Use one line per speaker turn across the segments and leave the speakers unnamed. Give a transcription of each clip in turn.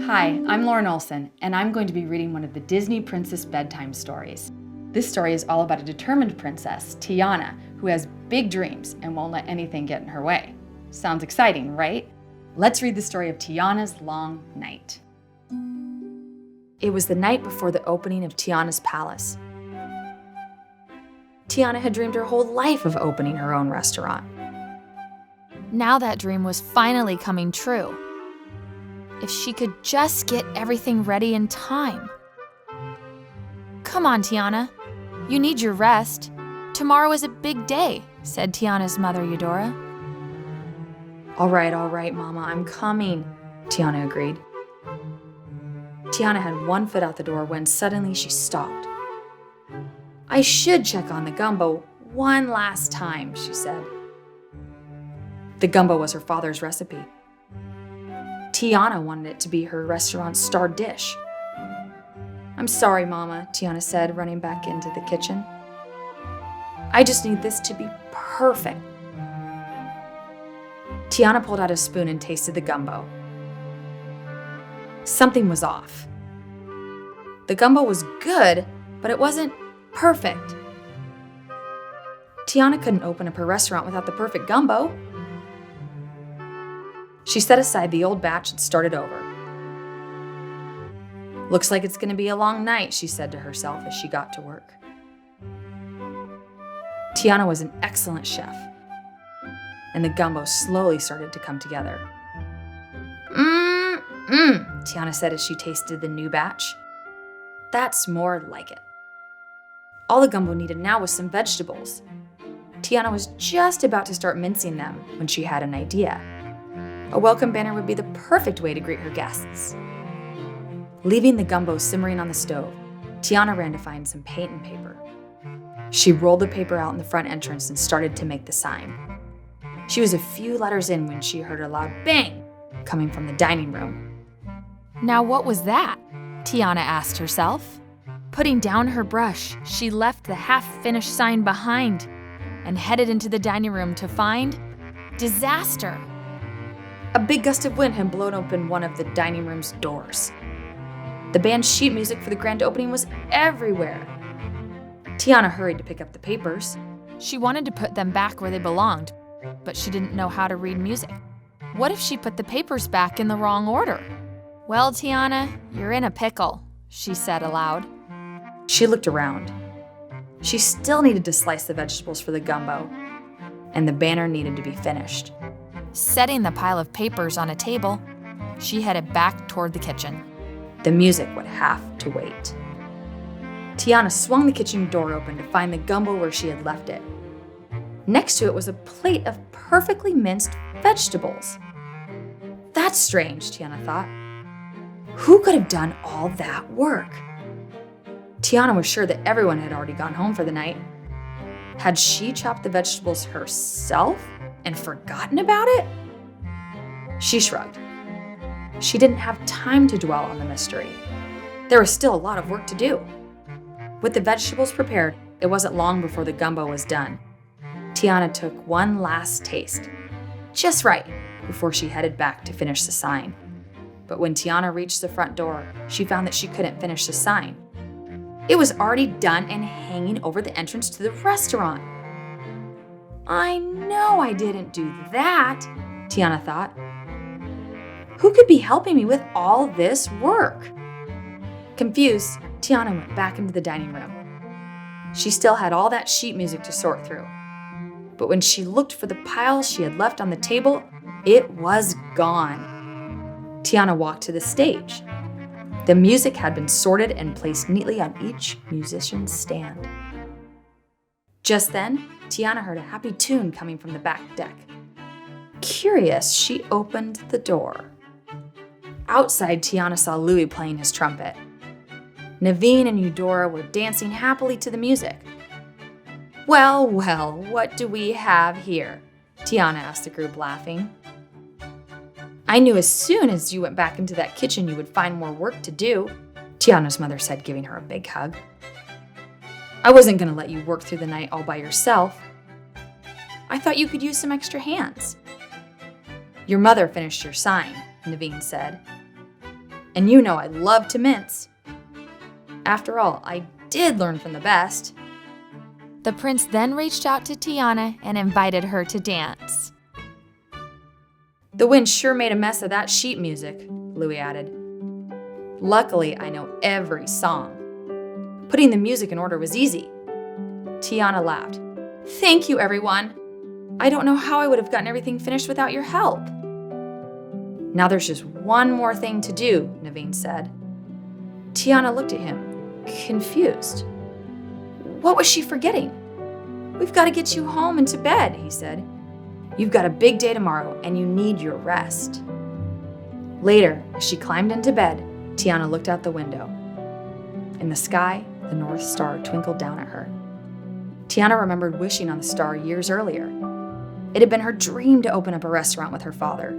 Hi, I'm Lauren Olson, and I'm going to be reading one of the Disney Princess Bedtime Stories. This story is all about a determined princess, Tiana, who has big dreams and won't let anything get in her way. Sounds exciting, right? Let's read the story of Tiana's Long Night. It was the night before the opening of Tiana's palace. Tiana had dreamed her whole life of opening her own restaurant.
Now that dream was finally coming true. If she could just get everything ready in time. Come on, Tiana. You need your rest. Tomorrow is a big day, said Tiana's mother, Eudora.
All right, Mama, I'm coming, Tiana agreed. Tiana had one foot out the door when suddenly she stopped. I should check on the gumbo one last time, she said. The gumbo was her father's recipe. Tiana wanted it to be her restaurant's star dish. I'm sorry, Mama, Tiana said, running back into the kitchen. I just need this to be perfect. Tiana pulled out a spoon and tasted the gumbo. Something was off. The gumbo was good, but it wasn't perfect. Tiana couldn't open up her restaurant without the perfect gumbo. She set aside the old batch and started over. Looks like it's going to be a long night, she said to herself as she got to work. Tiana was an excellent chef, and the gumbo slowly started to come together. Tiana said as she tasted the new batch. That's more like it. All the gumbo needed now was some vegetables. Tiana was just about to start mincing them when she had an idea. A welcome banner would be the perfect way to greet her guests. Leaving the gumbo simmering on the stove, Tiana ran to find some paint and paper. She rolled the paper out in the front entrance and started to make the sign. She was a few letters in when she heard a loud bang coming from the dining room.
Now what was that? Tiana asked herself. Putting down her brush, she left the half-finished sign behind and headed into the dining room to find disaster.
A big gust of wind had blown open one of the dining room's doors. The band's sheet music for the grand opening was everywhere. Tiana hurried to pick up the papers.
She wanted to put them back where they belonged, but she didn't know how to read music. What if she put the papers back in the wrong order? Well, Tiana, you're in a pickle, she said aloud.
She looked around. She still needed to slice the vegetables for the gumbo, and the banner needed to be finished.
Setting the pile of papers on a table, she headed back toward the kitchen.
The music would have to wait. Tiana swung the kitchen door open to find the gumbo where she had left it. Next to it was a plate of perfectly minced vegetables. That's strange, Tiana thought. Who could have done all that work? Tiana was sure that everyone had already gone home for the night. Had she chopped the vegetables herself and forgotten about it? She shrugged. She didn't have time to dwell on the mystery. There was still a lot of work to do. With the vegetables prepared, it wasn't long before the gumbo was done. Tiana took one last taste, just right, before she headed back to finish the sign. But when Tiana reached the front door, she found that she couldn't finish the sign. It was already done and hanging over the entrance to the restaurant. I know I didn't do that, Tiana thought. Who could be helping me with all this work? Confused, Tiana went back into the dining room. She still had all that sheet music to sort through. But when she looked for the pile she had left on the table, it was gone. Tiana walked to the stage. The music had been sorted and placed neatly on each musician's stand. Just then, Tiana heard a happy tune coming from the back deck. Curious, she opened the door. Outside, Tiana saw Louis playing his trumpet. Naveen and Eudora were dancing happily to the music. Well, what do we have here? Tiana asked the group, laughing. I knew as soon as you went back into that kitchen you would find more work to do, Tiana's mother said, giving her a big hug. I wasn't going to let you work through the night all by yourself. I thought you could use some extra hands. Your mother finished your sign, Naveen said. And you know I love to mince. After all, I did learn from the best.
The prince then reached out to Tiana and invited her to dance.
The wind sure made a mess of that sheet music, Louis added. Luckily, I know every song. Putting the music in order was easy. Tiana laughed. Thank you, everyone. I don't know how I would have gotten everything finished without your help. Now there's just one more thing to do, Naveen said. Tiana looked at him, confused. What was she forgetting? We've got to get you home and to bed, he said. You've got a big day tomorrow and you need your rest. Later, as she climbed into bed, Tiana looked out the window. In the sky, the North Star twinkled down at her. Tiana remembered wishing on the star years earlier. It had been her dream to open up a restaurant with her father.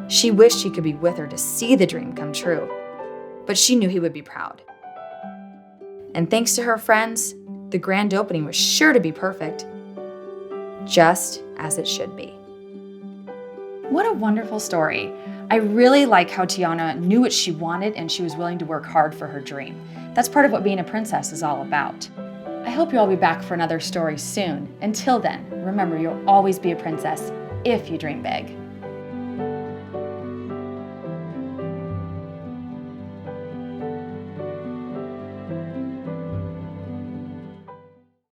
She wished he could be with her to see the dream come true, but she knew he would be proud. And thanks to her friends, the grand opening was sure to be perfect, just as it should be. What a wonderful story. I really like how Tiana knew what she wanted and she was willing to work hard for her dream. That's part of what being a princess is all about. I hope you'll all be back for another story soon. Until then, remember you'll always be a princess if you dream big.